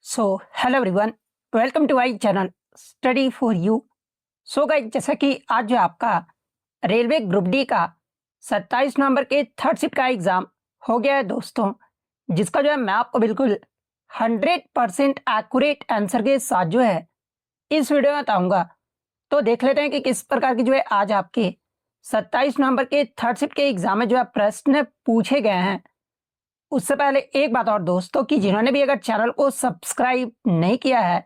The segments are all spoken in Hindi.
So hello everyone, welcome to my channel study for you. So guys, जैसा कि आज जो आपका रेलवे ग्रुप डी का 27 नवंबर के थर्ड शिफ्ट का एग्ज़ाम हो गया है दोस्तों, जिसका जो है मैं आपको बिल्कुल 100% एक्यूरेट आंसर के साथ जो है इस वीडियो में बताऊंगा। तो देख लेते हैं कि किस प्रकार की जो है आज आपके 27 नवंबर के थर्ड शिफ्ट के एग्ज़ाम में जो है प्रश्न पूछे गए हैं। उससे पहले एक बात और दोस्तों, कि जिन्होंने भी अगर चैनल को सब्सक्राइब नहीं किया है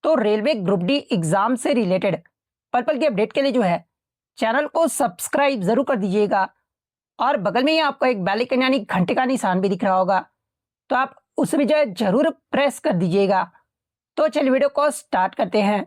तो रेलवे ग्रुप डी एग्जाम से रिलेटेड पर्पल की अपडेट के लिए जो है चैनल को सब्सक्राइब जरूर कर दीजिएगा। और बगल में ही आपको एक बेल आइकन यानी घंटे का निशान भी दिख रहा होगा, तो आप उसे भी जो है जरूर प्रेस कर दीजिएगा। तो चलिए वीडियो को स्टार्ट करते हैं।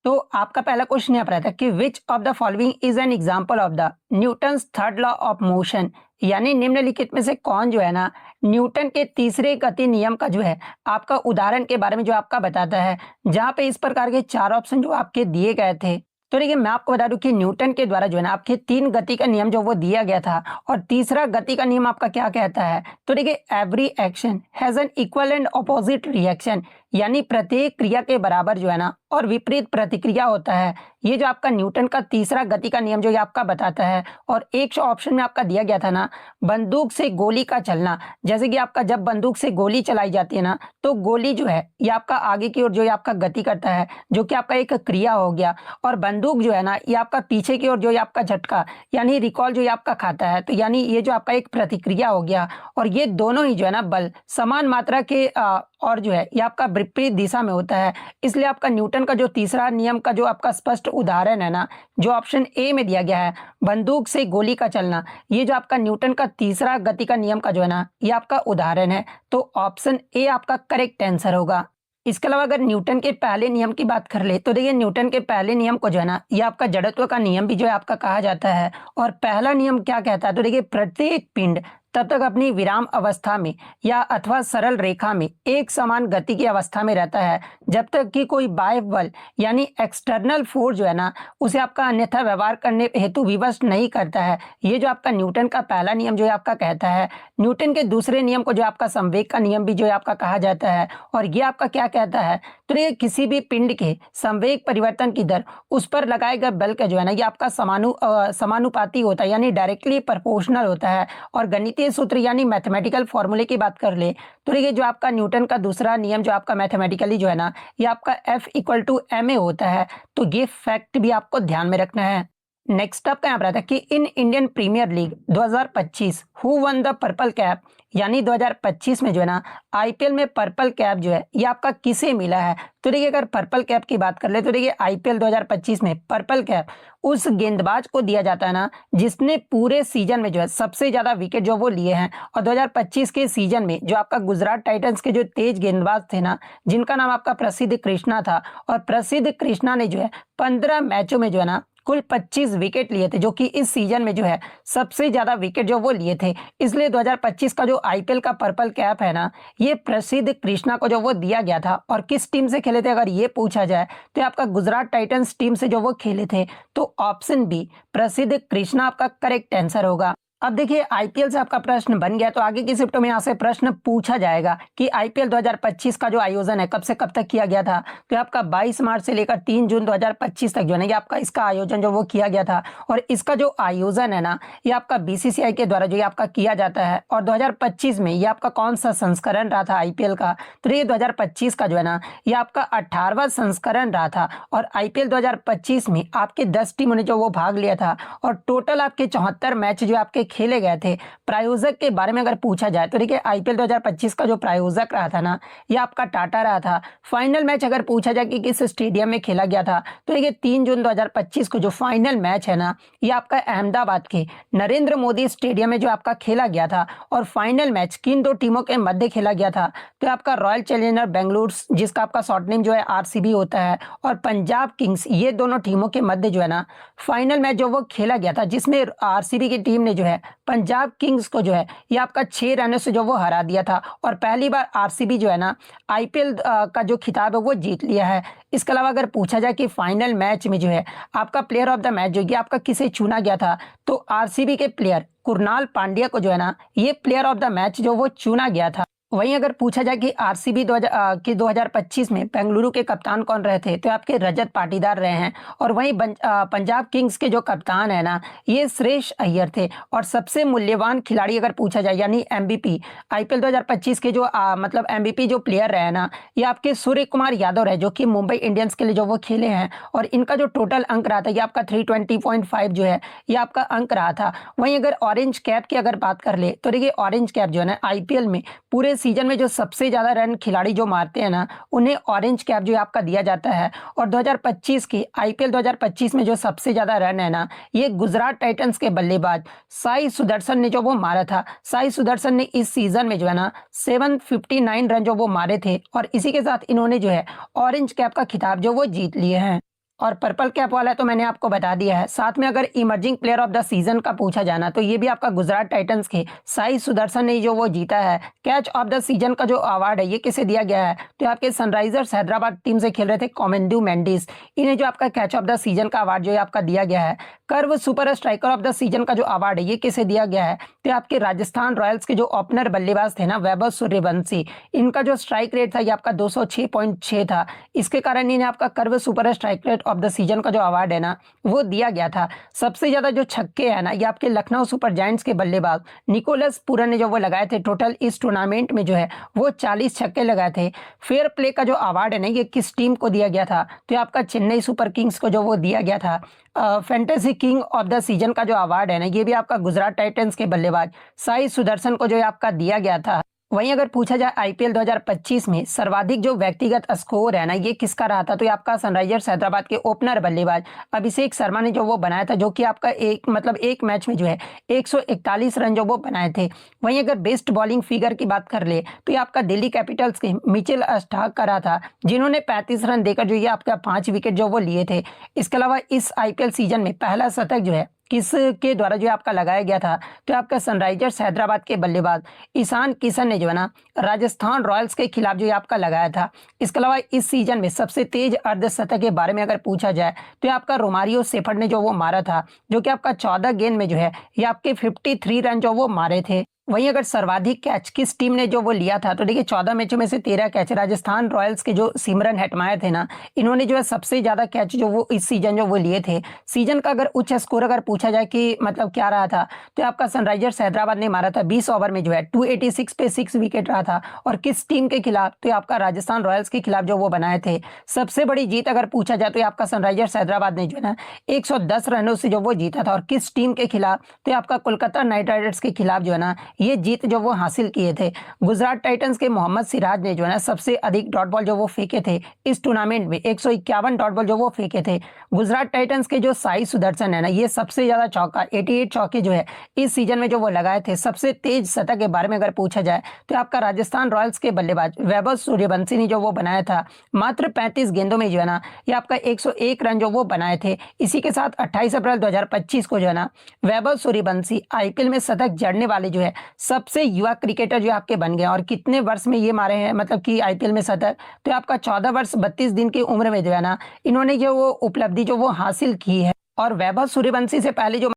तो आपका पहला क्वेश्चन यहाँ पर आता है कि which of the following is an example of the Newton's third law of motion, यानी निम्नलिखित में से कौन जो है ना न्यूटन के तीसरे गति नियम का जो है आपका उदाहरण के बारे में जो आपका बताता है। जहां पे इस प्रकार के चार ऑप्शन जो आपके दिए गए थे, तो देखिए मैं आपको बता दूं कि न्यूटन के द्वारा जो है ना आपके तीन गति का नियम जो वो दिया गया था, और तीसरा गति का नियम आपका क्या कहता है, तो देखिए every action has an equal and opposite reaction, यानी प्रत्येक क्रिया के बराबर जो है ना और विपरीत प्रतिक्रिया होता है। ये जो आपका न्यूटन का तीसरा गति का नियम जो ये आपका बताता है। और एक ऑप्शन में आपका दिया गया था ना, बंदूक से गोली का चलना, जैसे कि आपका जब बंदूक से गोली चलाई जाती है ना, तो गोली जो है ये आपका आगे की ओर जो है आपका गति करता है, जो कि आपका एक क्रिया हो गया। और बंदूक जो है ना ये आपका पीछे की ओर जो है आपका झटका यानी रिकॉल जो है आपका खाता है, तो यानी ये जो आपका एक प्रतिक्रिया हो गया। और ये दोनों ही जो है ना बल समान मात्रा के और जो है ये आपका विपरीत दिशा में होता है। इसलिए आपका न्यूटन का जो तीसरा नियम का जो आपका स्पष्ट उदाहरण है ना, जो ऑप्शन ए में दिया गया है, बंदूक से गोली का चलना, ये जो आपका न्यूटन का तीसरा गति का नियम का जो है ना ये आपका उदाहरण है। तो ऑप्शन ए आपका करेक्ट आंसर होगा। इसके अलावा अगर न्यूटन के पहले नियम की बात कर ले, तो देखिए न्यूटन के पहले नियम को जो है ना ये आपका जड़त्व का नियम भी जो है आपका कहा जाता है। और पहला नियम क्या कहता है, तो देखिए प्रत्येक पिंड तब तक अपनी विराम अवस्था में या अथवा सरल रेखा में एक समान गति की अवस्था में रहता है, जब तक कि कोई बाह्य बल यानी एक्सटर्नल फोर्स जो है ना उसे आपका अन्यथा व्यवहार करने हेतु विवश नहीं करता है। ये जो आपका न्यूटन का पहला नियम जो है आपका कहता है। न्यूटन के दूसरे नियम को जो आपका संवेग का नियम भी जो है आपका कहा जाता है। और ये आपका क्या कहता है, तो ये किसी भी पिंड के संवेग परिवर्तन की दर उस पर लगाए गए बल का जो है ना ये आपका समानुपाती होता है, यानी डायरेक्टली प्रोपोर्शनल होता है। और गणितीय सूत्र यानी मैथमेटिकल फॉर्मूले की बात कर ले, तो ये जो आपका न्यूटन का दूसरा नियम जो आपका मैथमेटिकली जो है ना ये आपका F = ma होता है। तो ये फैक्ट भी आपको ध्यान में रखना है। नेक्स्ट आपका यहाँ पर आता है कि in Indian Premier League 2025 who won the purple cap, यानी 2025 में जो है ना आईपीएल में पर्पल कैप जो है ये आपका किसे मिला है। तो देखिए अगर पर्पल कैप की बात कर ले, तो देखिए आईपीएल 2025 में पर्पल कैप उस गेंदबाज को दिया जाता है ना जिसने पूरे सीजन में जो है सबसे ज्यादा विकेट जो वो लिए हैं। और 2025 के सीजन में जो आपका गुजरात टाइटंस के जो तेज गेंदबाज थे ना, जिनका नाम आपका प्रसिद्ध कृष्णा था, और प्रसिद्ध कृष्णा ने जो है 15 मैचों में जो है ना कुल 25 विकेट लिए थे, जो कि इस सीजन में जो है सबसे ज्यादा विकेट जो वो लिए थे। इसलिए 2025 का जो आईपीएल का पर्पल कैप है ना ये प्रसिद्ध कृष्णा को जो वो दिया गया था। और किस टीम से खेले थे अगर ये पूछा जाए, तो आपका गुजरात टाइटंस टीम से जो वो खेले थे। तो ऑप्शन बी प्रसिद्ध कृष्णा आपका करेक्ट आंसर होगा। अब देखिए आईपीएल से आपका प्रश्न बन गया, तो आगे की शिफ्टों में यहाँ से प्रश्न पूछा जाएगा कि आईपीएल 2025 का जो आयोजन है कब से कब तक किया गया था। तो आपका 22 मार्च से लेकर 3 जून 2025 तक जो है ना आपका इसका आयोजन जो वो किया गया था। और इसका जो आयोजन है ना ये आपका बीसीसीआई के द्वारा जो ये आपका किया जाता है। और 2025 में ये आपका कौन सा संस्करण रहा था आईपीएल का, तो ये 2025 का जो है ना ये आपका 18वां संस्करण रहा था। और आईपीएल 2025 में आपके 10 टीमों ने जो वो भाग लिया था, और टोटल आपके 74 मैच जो आपके खेले गए थे। प्रायोजक के बारे में अगर पूछा जाए, तो देखिए आईपीएल 2025 का जो प्रायोजक रहा था ना ये आपका टाटा रहा था। फाइनल मैच अगर पूछा जाए कि किस स्टेडियम में खेला गया था, तो देखिए 3 जून 2025 को जो फाइनल मैच है ना ये आपका अहमदाबाद के नरेंद्र मोदी स्टेडियम में जो आपका खेला गया था। और फाइनल मैच किन दो टीमों के मध्य खेला गया था, तो आपका रॉयल चैलेंजर बेंगलुरु, जिसका आपका शॉर्ट नेम जो है आरसीबी होता है, और पंजाब किंग्स, ये दोनों टीमों के मध्य जो है ना फाइनल मैच जो वो खेला गया था, जिसमें आरसीबी की टीम ने जो है पंजाब किंग्स को जो है ये आपका 6 रनों से जो वो हरा दिया था। और पहली बार आरसीबी जो है ना आईपीएल का जो खिताब है वो जीत लिया है। इसके अलावा अगर पूछा जाए कि फाइनल मैच में जो है आपका प्लेयर ऑफ द मैच जो ये आपका किसे चुना गया था, तो आरसीबी के प्लेयर कुरनाल पांड्या को जो है ना ये प्लेयर ऑफ द मैच जो वो चुना गया था। वहीं अगर पूछा जाए कि आरसीबी 2025 में बेंगलुरु के कप्तान कौन रहे थे, तो आपके रजत पाटीदार रहे हैं। और वहीं पंजाब किंग्स के जो कप्तान है ना, ये श्रेयस अय्यर थे। और सबसे मूल्यवान खिलाड़ी अगर पूछा जाए यानी एमवीपी, आईपीएल 2025 के जो मतलब एमवीपी जो प्लेयर रहे ना, ये आपके सूर्य कुमार यादव रहे, जो कि मुंबई इंडियंस के लिए जो वो खेले हैं। और इनका जो टोटल अंक रहा था ये आपका 320.5 जो है ये आपका अंक रहा था। वहीं अगर ऑरेंज कैप की अगर बात कर ले, तो देखिए ऑरेंज कैप जो है ना, आईपीएल में पूरे सीजन में जो सबसे ज्यादा रन खिलाड़ी जो मारते हैं ना, उन्हें ऑरेंज कैप जो आपका दिया जाता है। और 2025 की आईपीएल 2025 में जो सबसे ज्यादा रन है ना, ये गुजरात टाइटंस के बल्लेबाज साई सुदर्शन ने जो वो मारा था। साई सुदर्शन ने इस सीजन में जो है ना 759 रन जो वो मारे थे। और इसी के साथ इन्होंने जो है ऑरेंज कैप का खिताब जो वो जीत लिए हैं। और पर्पल कैप वाला तो मैंने आपको बता दिया है। साथ में अगर emerging player of the season का पूछा जाना, तो ये भी आपका गुजरात टाइटंस के साई सुदर्शन ने जो वो जीता है। कैच ऑफ द सीजन का जो अवार्ड है ये किसे दिया गया है, तो आपके सनराइजर्स हैदराबाद टीम से खेल रहे थे कॉमेंडू मेंडिस, इन्हें जो आपका कैच ऑफ द सीजन का अवार्ड जो है आपका दिया गया है। Curve super striker of the season का जो अवार्ड है ये किसे दिया गया है, तो आपके राजस्थान रॉयल्स के जो ओपनर बल्लेबाज थे ना वैभव सूर्यवंशी, इनका जो स्ट्राइक रेट था ये आपका 206.6 था। इसके कारण इन्हें आपका curve super strike rate of the season का जो अवार्ड है ना वो दिया गया था। सबसे ज्यादा जो छक्के है ना ये आपके लखनऊ सुपर जायंट्स के बल्लेबाज निकोलस पूरन ने जो वो लगाए थे। टोटल इस टूर्नामेंट में जो है वो 40 छक्के लगाए थे। फेयर प्ले का जो अवार्ड है ना ये किस टीम को दिया गया था, तो आपका चेन्नई सुपर किंग्स को जो वो दिया गया था। Fantasy king of the season का जो अवार्ड है ना ये भी आपका गुजरात टाइटंस के बल्लेबाज साई सुदर्शन को जो है आपका दिया गया था। वहीं अगर पूछा जाए आईपीएल 2025 में सर्वाधिक जो व्यक्तिगत स्कोर है ना ये किसका रहा था, तो ये आपका सनराइजर्स हैदराबाद के ओपनर बल्लेबाज अभिषेक शर्मा ने जो वो बनाया था, जो कि आपका एक मैच में जो है 141 रन जो वो बनाए थे। वहीं अगर बेस्ट बॉलिंग फिगर की बात कर ले, तो ये आपका दिल्ली कैपिटल्स के मिचेल स्टार्क का रहा था, जिन्होंने 35 रन देकर जो ये आपका 5 विकेट जो वो लिए थे। इसके अलावा इस आईपीएल सीजन में पहला शतक जो है किसके द्वारा जो आपका लगाया गया था, तो आपका सनराइजर्स हैदराबाद के बल्लेबाज ईशान किशन ने जो है ना राजस्थान रॉयल्स के खिलाफ जो आपका लगाया था। इसके अलावा इस सीजन में सबसे तेज अर्धशतक के बारे में अगर पूछा जाए, तो आपका रोमारियो सेफर्ड ने जो वो मारा था, जो कि आपका 14 गेंद में जो है ये आपके 53 रन जो वो मारे थे। वहीं अगर सर्वाधिक कैच किस टीम ने जो वो लिया था, तो देखिए 14 मैचों में से 13 कैच राजस्थान रॉयल्स के जो सिमरन हेटमायर थे ना, इन्होंने जो है सबसे ज्यादा कैच जो वो इस सीजन जो वो लिए थे। सीजन का अगर उच्च स्कोर अगर पूछा जाए कि मतलब क्या रहा था, तो आपका सनराइजर्स हैदराबाद ने मारा था 20 ओवर में जो है 286 पे 6 विकेट रहा था। और किस टीम के खिलाफ, तो आपका राजस्थान रॉयल्स के खिलाफ जो वो बनाए थे। सबसे बड़ी जीत अगर पूछा जाए, तो आपका सनराइजर्स हैदराबाद ने जो है ना 110 रनों से जो वो जीता था। और किस टीम के खिलाफ, तो आपका कोलकाता नाइट राइडर्स के खिलाफ जो है ना ये जीत जो वो हासिल किए थे। गुजरात टाइटंस के मोहम्मद सिराज ने जो है ना सबसे अधिक डॉट बॉल जो वो फेंके थे इस टूर्नामेंट में, 151 डॉट बॉल जो वो फेंके थे। गुजरात टाइटंस के जो साई सुदर्शन है ना, ये सबसे ज्यादा चौका 88 चौके जो है इस सीजन में जो वो लगाए थे। सबसे तेज शतक के बारे में अगर पूछा जाए, तो आपका राजस्थान रॉयल्स के बल्लेबाज वैभव सूर्यवंशी ने जो वो बनाया था। मात्र 35 गेंदों में जो है ना ये आपका 101 रन जो वो बनाए थे। इसी के साथ 28 अप्रैल 2025 को जो है ना वैभव सूर्यवंशी आईपीएल में शतक जड़ने वाले जो है सबसे युवा क्रिकेटर जो आपके बन गए। और कितने वर्ष में ये मारे हैं, मतलब कि आईपीएल में शतक, तो आपका 14 वर्ष 32 दिन की उम्र में जो है ना इन्होंने जो वो उपलब्धि जो वो हासिल की है। और वैभव सूर्यवंशी से पहले जो